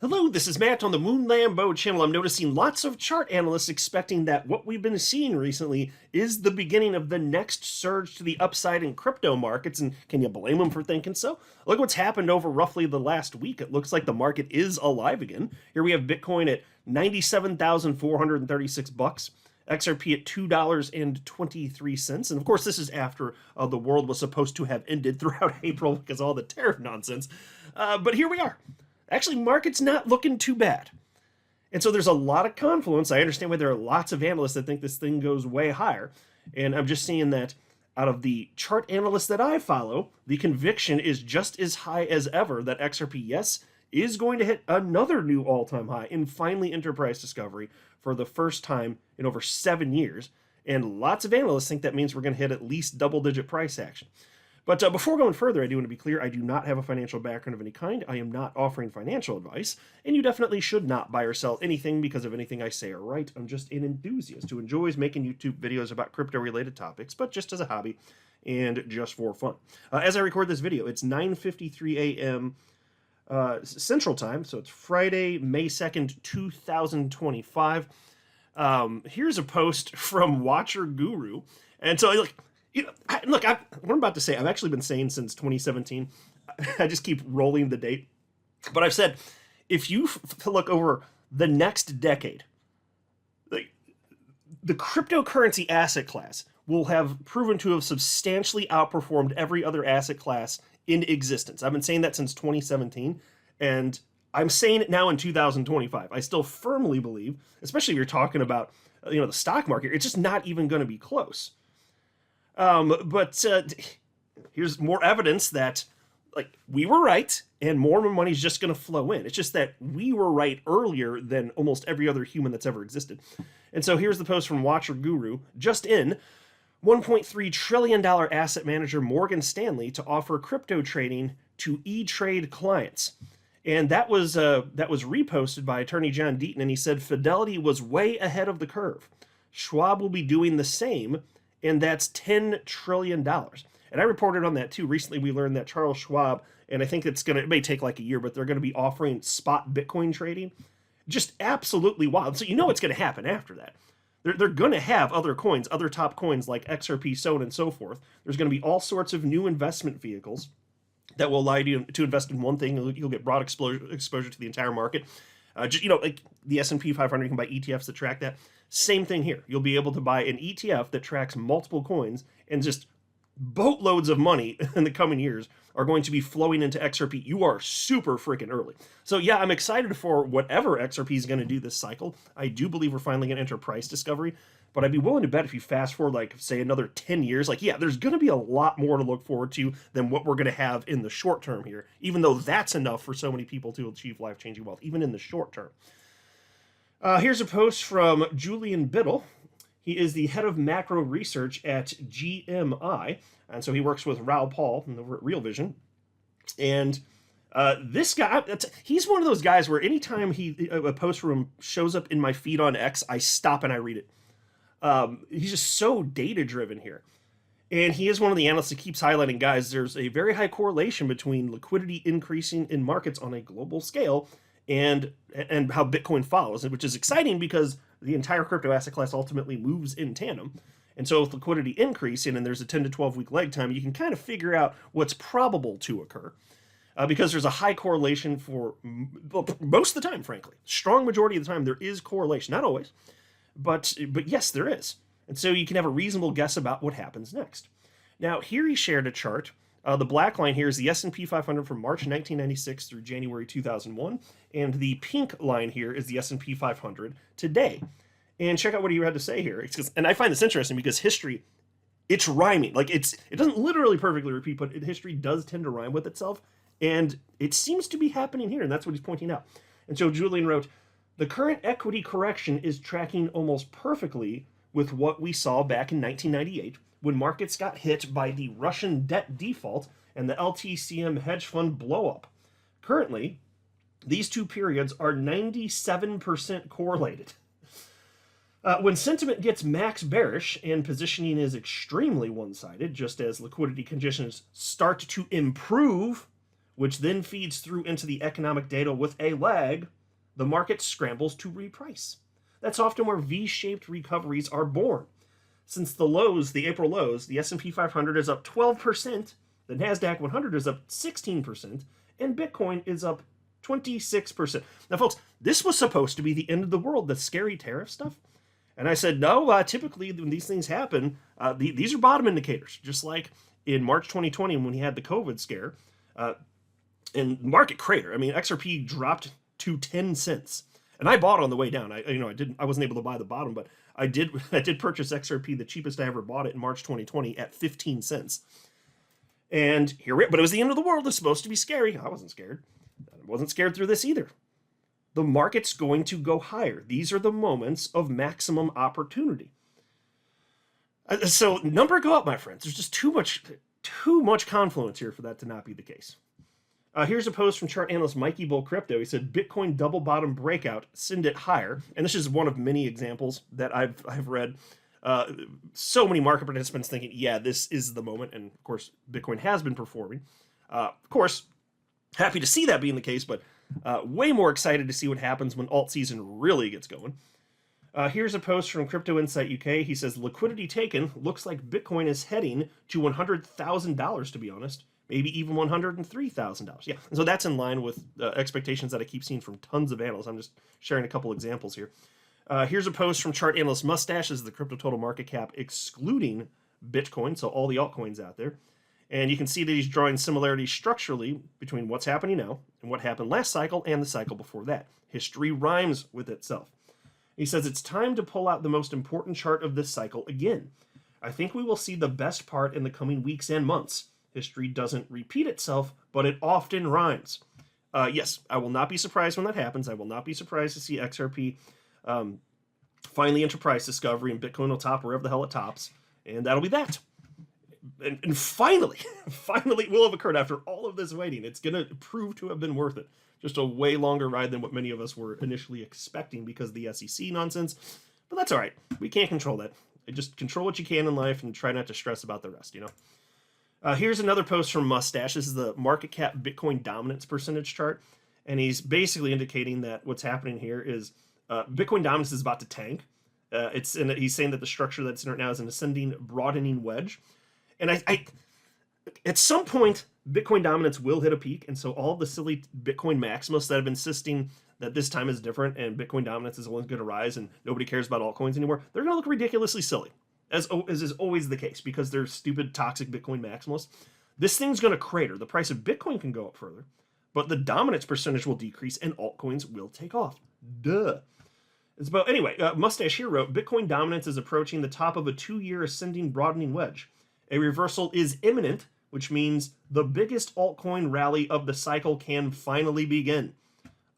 Hello, this is Matt on the Moon Lambo channel. I'm noticing lots of chart analysts expecting that what we've been seeing recently is the beginning of the next surge to the upside in crypto markets, and can you blame them for thinking so? Look what's happened over roughly the last week. It looks like the market is alive again. Here we have Bitcoin at $97,436, XRP at $2.23, and of course this is after the world was supposed to have ended throughout April because of all the tariff nonsense. But here we are. Actually, market's not looking too bad. And so there's a lot of confluence. I understand why there are lots of analysts that think this thing goes way higher. And I'm just seeing that out of the chart analysts that I follow, the conviction is just as high as ever that XRP, yes, is going to hit another new all-time high and finally enter price discovery for the first time in over 7 years. And lots of analysts think that means we're going to hit at least double-digit price action. But before going further, I do want to be clear, I do not have a financial background of any kind. I am not offering financial advice, and you definitely should not buy or sell anything because of anything I say or write. I'm just an enthusiast who enjoys making YouTube videos about crypto-related topics, but just as a hobby and just for fun. As I record this video, it's 9:53 a.m. Central Time, so it's Friday, May 2nd, 2025. Here's a post from Watcher Guru, and so look, what I'm about to say, I've actually been saying since 2017. I just keep rolling the date. But I've said, if you look over the next decade, the cryptocurrency asset class will have proven to have substantially outperformed every other asset class in existence. I've been saying that since 2017, and I'm saying it now in 2025. I still firmly believe, especially if you're talking about the stock market, it's just not even going to be close. But here's more evidence that we were right and more money is just going to flow in. It's just that we were right earlier than almost every other human that's ever existed. And so here's the post from Watcher Guru. Just in, $1.3 trillion asset manager Morgan Stanley to offer crypto trading to E-Trade clients. And that was reposted by attorney John Deaton, and he said Fidelity was way ahead of the curve. Schwab will be doing the same, and that's $10 trillion. And I reported on that too. Recently we learned that Charles Schwab, and I think it may take like a year, but they're going to be offering spot Bitcoin trading. Just absolutely wild. So it's going to happen after that. They're going to have other coins, other top coins like XRP, so on and so forth. There's going to be all sorts of new investment vehicles that will allow you to invest in one thing. You'll get broad exposure to the entire market. Like the S&P 500, you can buy ETFs that track that. Same thing here. You'll be able to buy an ETF that tracks multiple coins, and just boatloads of money in the coming years are going to be flowing into XRP. You are super freaking early. So yeah, I'm excited for whatever XRP is going to do this cycle. I do believe we're finally going to enter price discovery, but I'd be willing to bet if you fast forward, say another 10 years, there's going to be a lot more to look forward to than what we're going to have in the short term here, even though that's enough for so many people to achieve life-changing wealth, even in the short term. Here's a post from Julian Bidd. He is the head of macro research at GMI, and so he works with Raoul Pal over at Real Vision. And this guy, he's one of those guys where anytime a post from him shows up in my feed on X, I stop and I read it. He's just so data-driven here. And he is one of the analysts that keeps highlighting, guys, there's a very high correlation between liquidity increasing in markets on a global scale and how Bitcoin follows, which is exciting because the entire crypto asset class ultimately moves in tandem. And so with liquidity increasing and there's a 10 to 12 week lag time, you can kind of figure out what's probable to occur because there's a high correlation for most of the time, frankly. Strong majority of the time there is correlation, not always, but yes, there is. And so you can have a reasonable guess about what happens next. Now here he shared a chart. The black line here is the S&P 500 from March 1996 through January 2001, and the pink line here is the S&P 500 today. And check out what he had to say here. And I find this interesting because history, it's rhyming. It doesn't literally perfectly repeat, but history does tend to rhyme with itself, and it seems to be happening here, and that's what he's pointing out. And so Julian wrote, the current equity correction is tracking almost perfectly with what we saw back in 1998, when markets got hit by the Russian debt default and the LTCM hedge fund blowup. Currently, these two periods are 97% correlated. When sentiment gets max bearish and positioning is extremely one-sided, just as liquidity conditions start to improve which then feeds through into the economic data with a lag, the market scrambles to reprice. That's often where V-shaped recoveries are born. Since the lows, the April lows, the S&P 500 is up 12%, the NASDAQ 100 is up 16%, and Bitcoin is up 26%. Now, folks, this was supposed to be the end of the world, the scary tariff stuff. And I said, no, typically when these things happen, these are bottom indicators, just like in March 2020 when he had the COVID scare. And market crater. I mean, XRP dropped to 10 cents. And I bought on the way down. I wasn't able to buy the bottom, but I did purchase XRP, the cheapest I ever bought it in March 2020 at 15 cents. And but it was the end of the world. It's supposed to be scary. I wasn't scared. I wasn't scared through this either. The market's going to go higher. These are the moments of maximum opportunity. So number go up, my friends. There's just too much confluence here for that to not be the case. Here's a post from chart analyst Mikey Bull Crypto. He said, Bitcoin double bottom breakout, send it higher. And this is one of many examples that I've read. So many market participants thinking, yeah, this is the moment. And of course, Bitcoin has been performing. Of course, happy to see that being the case, but way more excited to see what happens when alt season really gets going. Here's a post from Crypto Insight UK. He says, liquidity taken, looks like Bitcoin is heading to $100,000, to be honest. Maybe even $103,000. Yeah, so that's in line with expectations that I keep seeing from tons of analysts. I'm just sharing a couple examples here. Here's a post from chart analyst Mustache. This is the crypto total market cap excluding Bitcoin, so all the altcoins out there. And you can see that he's drawing similarities structurally between what's happening now and what happened last cycle and the cycle before that. History rhymes with itself. He says it's time to pull out the most important chart of this cycle again. I think we will see the best part in the coming weeks and months. History doesn't repeat itself, but it often rhymes. Yes, I will not be surprised when that happens. I will not be surprised to see XRP finally enter price discovery and Bitcoin will top wherever the hell it tops. And that'll be that. And finally it will have occurred after all of this waiting. It's going to prove to have been worth it. Just a way longer ride than what many of us were initially expecting because of the SEC nonsense. But that's all right. We can't control that. Just control what you can in life and try not to stress about the rest, Here's another post from Mustache. This is the market cap Bitcoin dominance percentage chart. And he's basically indicating that what's happening here is Bitcoin dominance is about to tank. He's saying that the structure that's in it now is an ascending, broadening wedge. And I at some point, Bitcoin dominance will hit a peak. And so all the silly Bitcoin maximalists that have been insisting that this time is different and Bitcoin dominance is only going to rise and nobody cares about altcoins anymore, they're going to look ridiculously silly. As is always the case, because they're stupid, toxic Bitcoin maximalists. This thing's going to crater. The price of Bitcoin can go up further, but the dominance percentage will decrease and altcoins will take off. Duh. Anyway, Mustache here wrote, Bitcoin dominance is approaching the top of a 2-year ascending broadening wedge. A reversal is imminent, which means the biggest altcoin rally of the cycle can finally begin.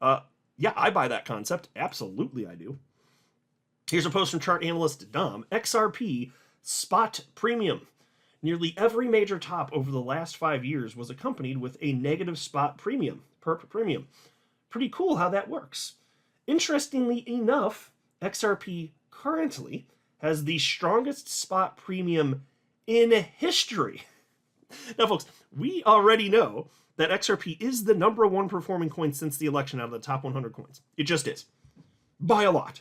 Yeah, I buy that concept. Absolutely, I do. Here's a post from chart analyst Dom. XRP Spot Premium. Nearly every major top over the last 5 years was accompanied with a negative spot premium, perp premium. Pretty cool how that works. Interestingly enough, XRP currently has the strongest spot premium in history. Now, folks, we already know that XRP is the #1 performing coin since the election out of the top 100 coins. It just is. By a lot.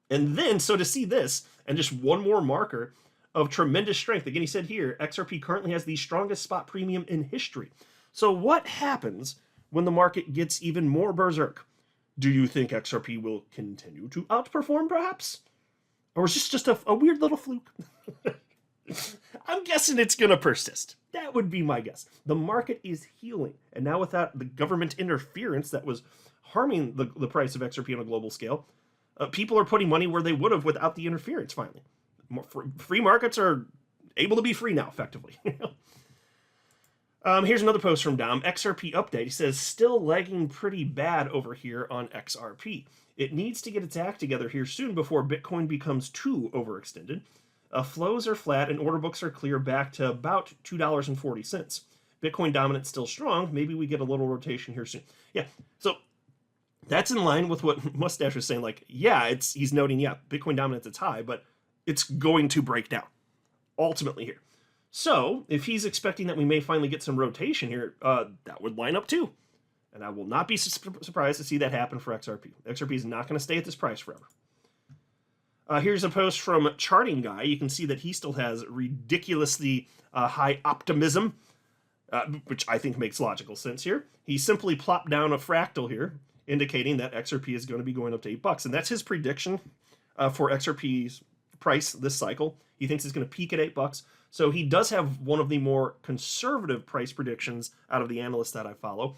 And then, so to see this, and just one more marker of tremendous strength. Again, he said here, XRP currently has the strongest spot premium in history. So what happens when the market gets even more berserk? Do you think XRP will continue to outperform, perhaps? Or is this just a weird little fluke? I'm guessing it's going to persist. That would be my guess. The market is healing. And now without the government interference that was harming the price of XRP on a global scale, people are putting money where they would have without the interference, finally. Free markets are able to be free now, effectively. Here's another post from Dom. XRP update. He says, still lagging pretty bad over here on XRP. It needs to get its act together here soon before Bitcoin becomes too overextended. Flows are flat and order books are clear back to about $2.40. Bitcoin dominance still strong. Maybe we get a little rotation here soon. Yeah, so that's in line with what Mustache was saying. Like, yeah, he's noting, yeah, Bitcoin dominance is high, but it's going to break down ultimately here. So if he's expecting that we may finally get some rotation here, that would line up too. And I will not be surprised to see that happen for XRP. XRP is not going to stay at this price forever. Here's a post from Charting Guy. You can see that he still has ridiculously high optimism, which I think makes logical sense here. He simply plopped down a fractal here, indicating that XRP is going to be going up to $8. And that's his prediction for XRP's price this cycle. He thinks it's going to peak at $8. So he does have one of the more conservative price predictions out of the analysts that I follow,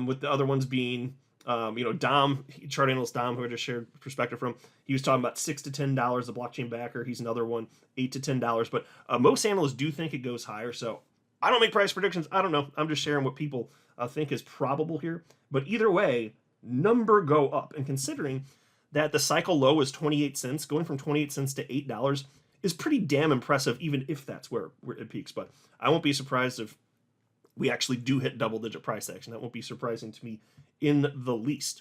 with the other ones being, Dom, chart analyst Dom, who I just shared perspective from. He was talking about $6 to $10, the blockchain backer. He's another one, $8 to $10. But most analysts do think it goes higher. So I don't make price predictions. I don't know. I'm just sharing what people think is probable here. But either way, number go up. And considering that the cycle low is 28 cents, going from 28 cents to $8 is pretty damn impressive, even if that's where it peaks. But I won't be surprised if we actually do hit double-digit price action. That won't be surprising to me in the least.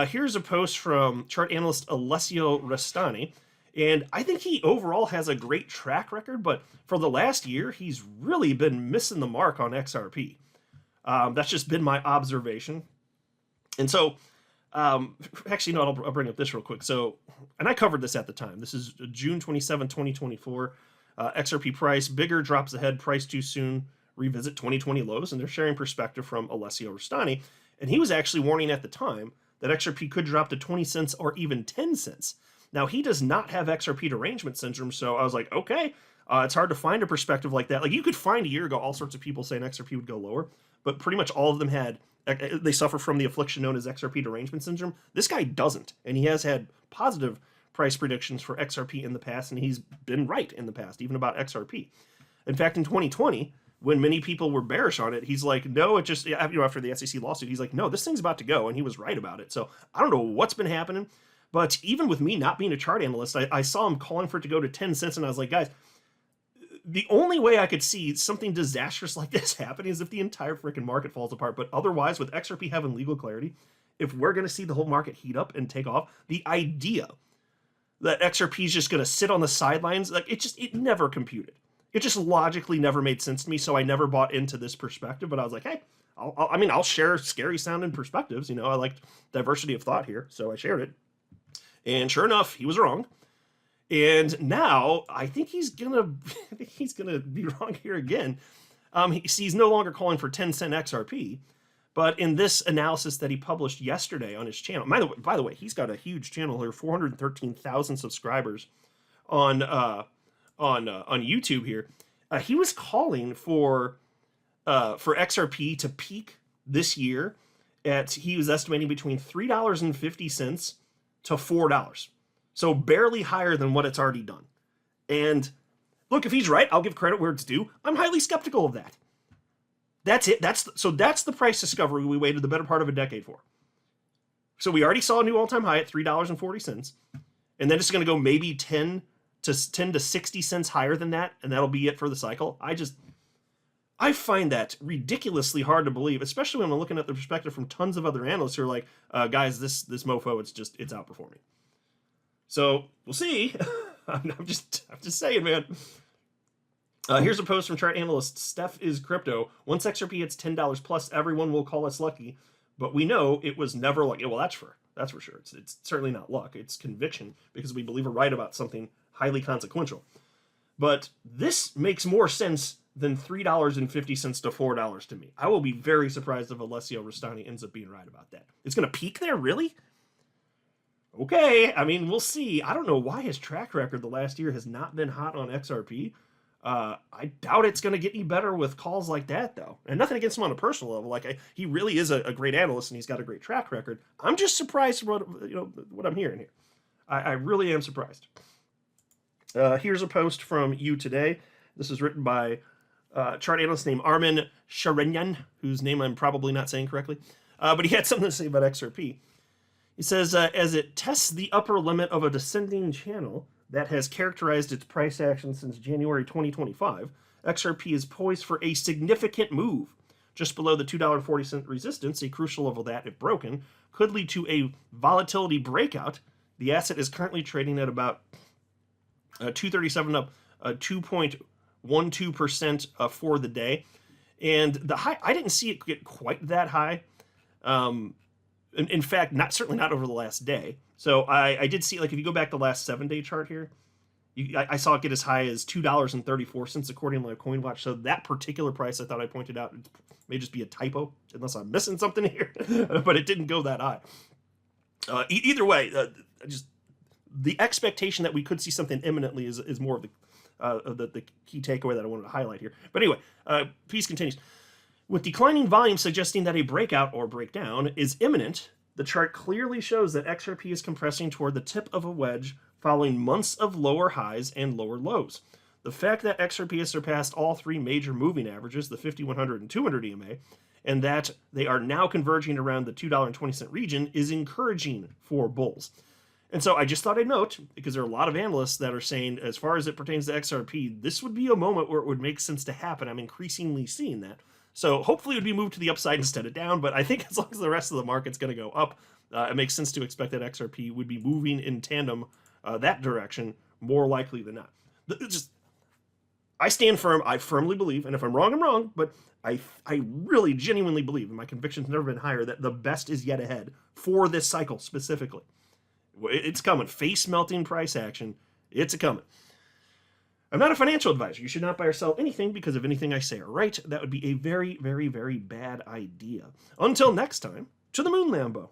Here's a post from chart analyst Alessio Restani, and I think he overall has a great track record, but for the last year, he's really been missing the mark on XRP. That's just been my observation. And so, actually, no, I'll bring up this real quick. So, and I covered this at the time. This is June 27, 2024. XRP price, bigger drops ahead, price too soon, revisit 2020 lows, and they're sharing perspective from Alessio Restani. And he was actually warning at the time that XRP could drop to 20 cents or even 10 cents. Now, he does not have XRP Derangement Syndrome, so I was like, okay, it's hard to find a perspective like that. Like, you could find a year ago all sorts of people saying XRP would go lower, but pretty much all of them they suffer from the affliction known as XRP Derangement Syndrome. This guy doesn't, and he has had positive price predictions for XRP in the past, and he's been right in the past, even about XRP. In fact, in 2020, when many people were bearish on it, he's like, no, it just, after the SEC lawsuit, he's like, no, this thing's about to go, and he was right about it. So I don't know what's been happening, but even with me not being a chart analyst, I saw him calling for it to go to 10 cents, and I was like, guys, the only way I could see something disastrous like this happening is if the entire freaking market falls apart. But otherwise, with XRP having legal clarity, if we're going to see the whole market heat up and take off, the idea that XRP is just going to sit on the sidelines, like it never computed. It just logically never made sense to me, so I never bought into this perspective. But I was like, hey, I'll share scary sounding perspectives. I liked diversity of thought here, so I shared it. And sure enough, he was wrong. And now I think he's gonna be wrong here again. He's no longer calling for 10-cent XRP, but in this analysis that he published yesterday on his channel, by the way, he's got a huge channel here, 413,000 subscribers on YouTube here. He was calling for XRP to peak this year he was estimating between $3.50 to $4. So barely higher than what it's already done. And look, if he's right, I'll give credit where it's due. I'm highly skeptical of that. That's it. That's the price discovery we waited the better part of a decade for. So we already saw a new all-time high at $3.40. And then it's going to go maybe 10 to 60 cents higher than that, and that'll be it for the cycle. I find that ridiculously hard to believe, especially when I'm looking at the perspective from tons of other analysts who are like, guys, this mofo, it's outperforming. So we'll see. I'm just saying, man. Here's a post from chart analyst Steph is Crypto. Once XRP hits $10 plus, everyone will call us lucky, but we know it was never lucky. Well, that's for sure. It's certainly not luck. It's conviction, because we believe we're right about something highly consequential. But this makes more sense than $3.50 to $4 to me. I will be very surprised if Alessio Restani ends up being right about that. It's going to peak there, really? Okay, we'll see. I don't know why his track record the last year has not been hot on XRP. I doubt it's going to get any better with calls like that, though. And nothing against him on a personal level. He really is a great analyst, and he's got a great track record. I'm just surprised what I'm hearing here. I really am surprised. Here's a post from You Today. This is written by chart analyst named Armin Sharenyan, whose name I'm probably not saying correctly. But he had something to say about XRP. He says, as it tests the upper limit of a descending channel that has characterized its price action since January 2025, XRP is poised for a significant move. Just below the $2.40 resistance, a crucial level that, if broken, could lead to a volatility breakout. The asset is currently trading at about 237 up 2.1 1-2% for the day. And the high, I didn't see it get quite that high. In fact, certainly not over the last day. So I did see, like, if you go back to the last 7-day chart here, I saw it get as high as $2.34 according to CoinWatch. So that particular price, I thought I pointed out, it may just be a typo, unless I'm missing something here, but it didn't go that high. Either way, just the expectation that we could see something imminently is more of the key takeaway that I wanted to highlight here. But anyway, piece continues. With declining volume suggesting that a breakout or breakdown is imminent, the chart clearly shows that XRP is compressing toward the tip of a wedge following months of lower highs and lower lows. The fact that XRP has surpassed all three major moving averages, the 50, 100, and 200 EMA, and that they are now converging around the $2.20 region is encouraging for bulls. And so I just thought I'd note, because there are a lot of analysts that are saying, as far as it pertains to XRP, this would be a moment where it would make sense to happen. I'm increasingly seeing that. So hopefully it would be moved to the upside instead of down, but I think as long as the rest of the market's going to go up, it makes sense to expect that XRP would be moving in tandem that direction more likely than not. I stand firm. I firmly believe, and if I'm wrong, I'm wrong, but I really genuinely believe, and my conviction's never been higher, that the best is yet ahead for this cycle specifically. It's coming. Face-melting price action. It's a-coming. I'm not a financial advisor. You should not buy or sell anything because if anything I say are right, that would be a very, very, very bad idea. Until next time, to the moon, Lambo.